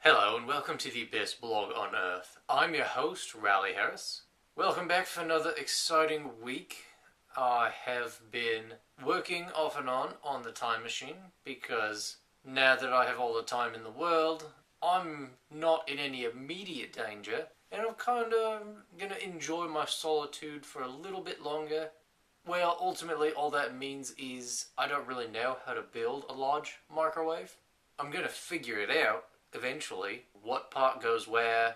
Hello and welcome to the best blog on earth. I'm your host, Raleigh Harris. Welcome back for another exciting week. I have been working off and on the time machine because now that I have all the time in the world, I'm not in any immediate danger and I'm kind of going to enjoy my solitude for a little bit longer. Well, ultimately all that means is I don't really know how to build a large microwave. I'm going to figure it out eventually. What part goes where?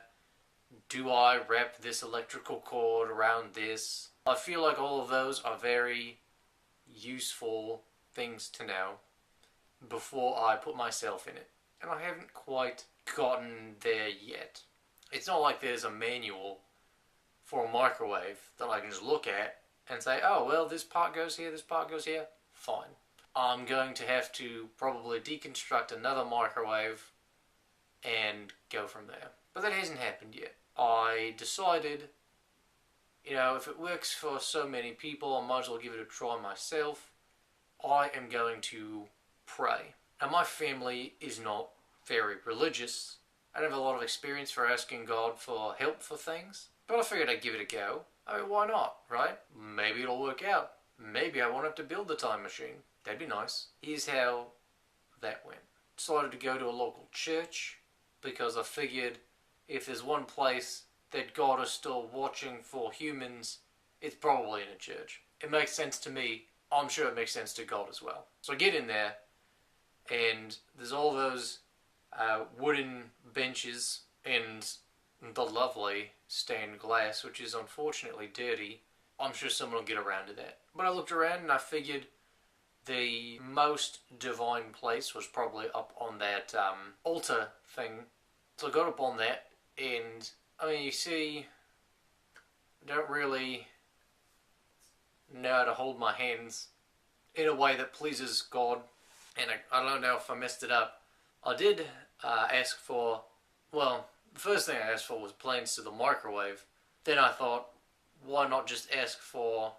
Do I wrap this electrical cord around this? I feel like all of those are very useful things to know before I put myself in it. And I haven't quite gotten there yet. It's not like there's a manual for a microwave that I can just look at and say, oh, well, this part goes here, this part goes here. Fine. I'm going to have to probably deconstruct another microwave and go from there. But that hasn't happened yet. I decided, if it works for so many people, I might as well give it a try myself. I am going to pray. Now, my family is not very religious. I don't have a lot of experience for asking God for help for things, but I figured I'd give it a go. I mean, why not, right? Maybe it'll work out. Maybe I won't have to build the time machine. That'd be nice. Here's how that went. Decided to go to a local church because I figured if there's one place that God is still watching for humans, it's probably in a church. It makes sense to me. I'm sure it makes sense to God as well. So I get in there, and there's all those wooden benches and the lovely stained glass, which is unfortunately dirty. I'm sure someone will get around to that. But I looked around and I figured the most divine place was probably up on that altar thing. So I got up on that, and you see, I don't really know how to hold my hands in a way that pleases God, and I don't know if I messed it up. I did ask for, the first thing I asked for was plans to the microwave. Then I thought, why not just ask for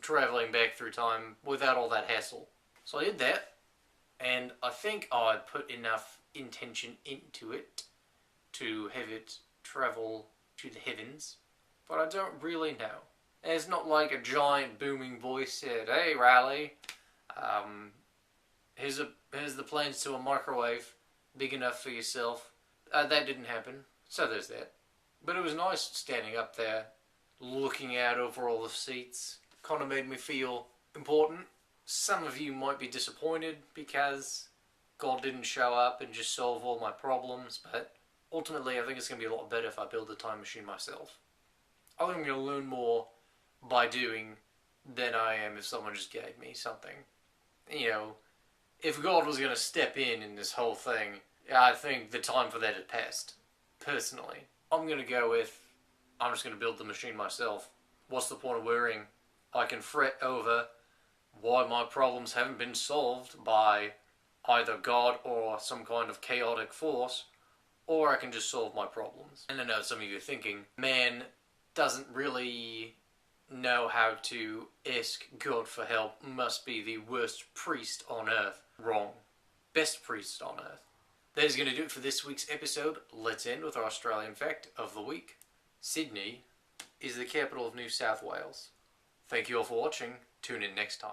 traveling back through time without all that hassle? So I did that, and I think I put enough intention into it to have it travel to the heavens, but I don't really know. It's not like a giant booming voice said, hey Riley, here's the plans to a microwave big enough for yourself. That didn't happen, so there's that. But it was nice standing up there, looking out over all the seats. Kind of made me feel important. Some of you might be disappointed because God didn't show up and just solve all my problems, but ultimately I think it's going to be a lot better if I build the time machine myself. I think I'm going to learn more by doing than I am if someone just gave me something. If God was going to step in this whole thing, I think the time for that had passed. Personally, I'm going to go with, I'm just going to build the machine myself. What's the point of worrying? I can fret over why my problems haven't been solved by either God or some kind of chaotic force, or I can just solve my problems. And I know some of you are thinking, man doesn't really know how to ask God for help, must be the worst priest on earth. Wrong. Best priest on earth. That is going to do it for this week's episode. Let's end with our Australian fact of the week. Sydney is the capital of New South Wales. Thank you all for watching. Tune in next time.